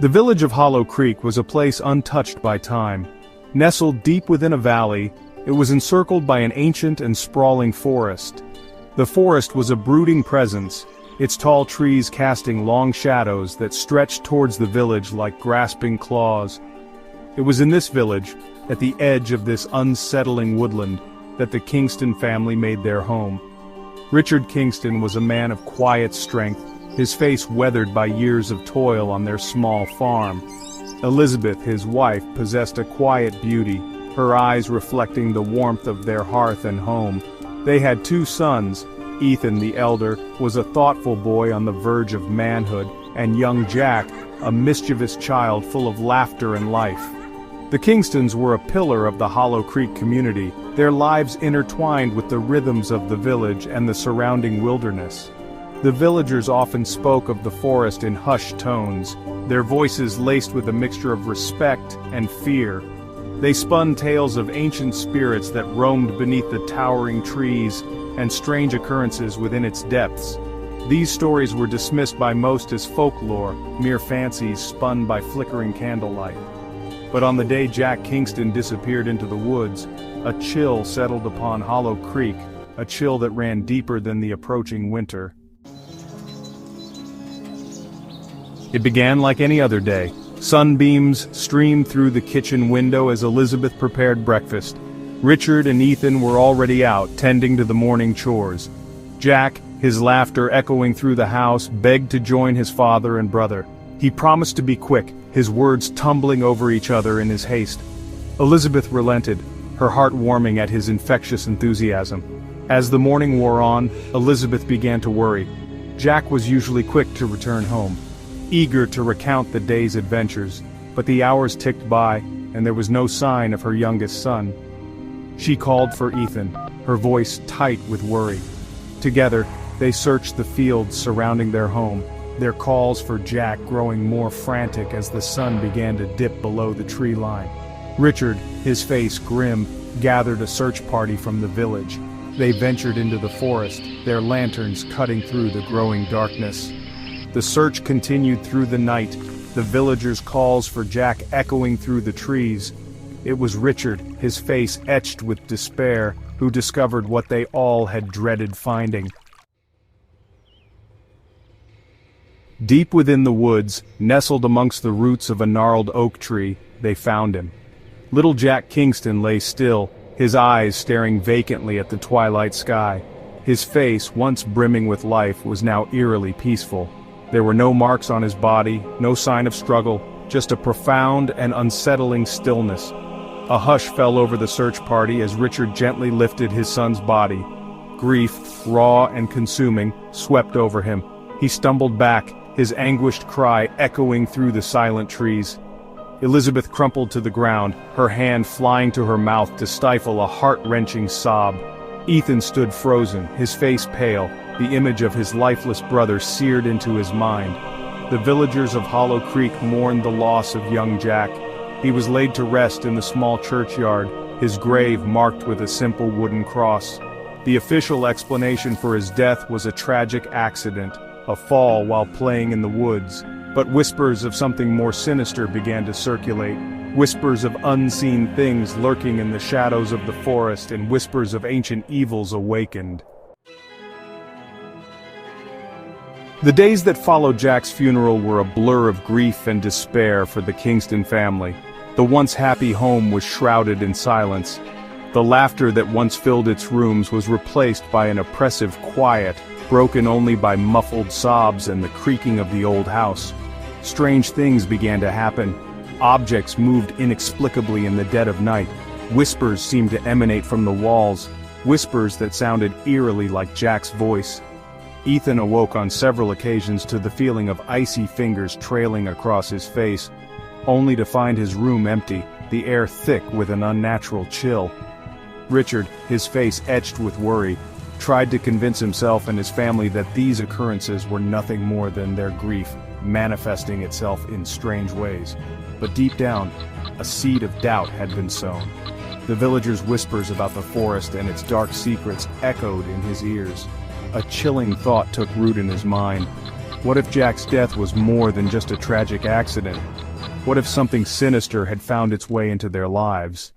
The village of Hollow Creek was a place untouched by time. Nestled deep within a valley, it was encircled by an ancient and sprawling forest. The forest was a brooding presence, its tall trees casting long shadows that stretched towards the village like grasping claws. It was in this village, at the edge of this unsettling woodland, that the Kingston family made their home. Richard Kingston was a man of quiet strength, his face weathered by years of toil on their small farm. Elizabeth, his wife, possessed a quiet beauty, her eyes reflecting the warmth of their hearth and home. They had 2 sons. Ethan, the elder, was a thoughtful boy on the verge of manhood, and young Jack, a mischievous child full of laughter and life. The Kingstons were a pillar of the Hollow Creek community, their lives intertwined with the rhythms of the village and the surrounding wilderness. The villagers often spoke of the forest in hushed tones, their voices laced with a mixture of respect and fear. They spun tales of ancient spirits that roamed beneath the towering trees and strange occurrences within its depths. These stories were dismissed by most as folklore, mere fancies spun by flickering candlelight. But on the day Jack Kingston disappeared into the woods, a chill settled upon Hollow Creek, a chill that ran deeper than the approaching winter. It began like any other day. Sunbeams streamed through the kitchen window as Elizabeth prepared breakfast. Richard and Ethan were already out, tending to the morning chores. Jack, his laughter echoing through the house, begged to join his father and brother. He promised to be quick, his words tumbling over each other in his haste. Elizabeth relented, her heart warming at his infectious enthusiasm. As the morning wore on, Elizabeth began to worry. Jack was usually quick to return home, eager to recount the day's adventures, but the hours ticked by, and there was no sign of her youngest son. She called for Ethan, her voice tight with worry. Together, they searched the fields surrounding their home, their calls for Jack growing more frantic as the sun began to dip below the tree line. Richard, his face grim, gathered a search party from the village. They ventured into the forest, their lanterns cutting through the growing darkness. The search continued through the night, the villagers' calls for Jack echoing through the trees. It was Richard, his face etched with despair, who discovered what they all had dreaded finding. Deep within the woods, nestled amongst the roots of a gnarled oak tree, they found him. Little Jack Kingston lay still, his eyes staring vacantly at the twilight sky. His face, once brimming with life, was now eerily peaceful. There were no marks on his body, no sign of struggle, just a profound and unsettling stillness. A hush fell over the search party as Richard gently lifted his son's body. Grief, raw and consuming, swept over him. He stumbled back, his anguished cry echoing through the silent trees. Elizabeth crumpled to the ground, her hand flying to her mouth to stifle a heart-wrenching sob. Ethan stood frozen, his face pale, the image of his lifeless brother seared into his mind. The villagers of Hollow Creek mourned the loss of young Jack. He was laid to rest in the small churchyard, his grave marked with a simple wooden cross. The official explanation for his death was a tragic accident, a fall while playing in the woods. But whispers of something more sinister began to circulate, whispers of unseen things lurking in the shadows of the forest, and whispers of ancient evils awakened. The days that followed Jack's funeral were a blur of grief and despair for the Kingston family. The once happy home was shrouded in silence. The laughter that once filled its rooms was replaced by an oppressive quiet, broken only by muffled sobs and the creaking of the old house. Strange things began to happen. Objects moved inexplicably in the dead of night. Whispers seemed to emanate from the walls, whispers that sounded eerily like Jack's voice. Ethan awoke on several occasions to the feeling of icy fingers trailing across his face, only to find his room empty, the air thick with an unnatural chill. Richard, his face etched with worry, tried to convince himself and his family that these occurrences were nothing more than their grief, manifesting itself in strange ways. But deep down, a seed of doubt had been sown. The villagers' whispers about the forest and its dark secrets echoed in his ears. A chilling thought took root in his mind. What if Jack's death was more than just a tragic accident? What if something sinister had found its way into their lives?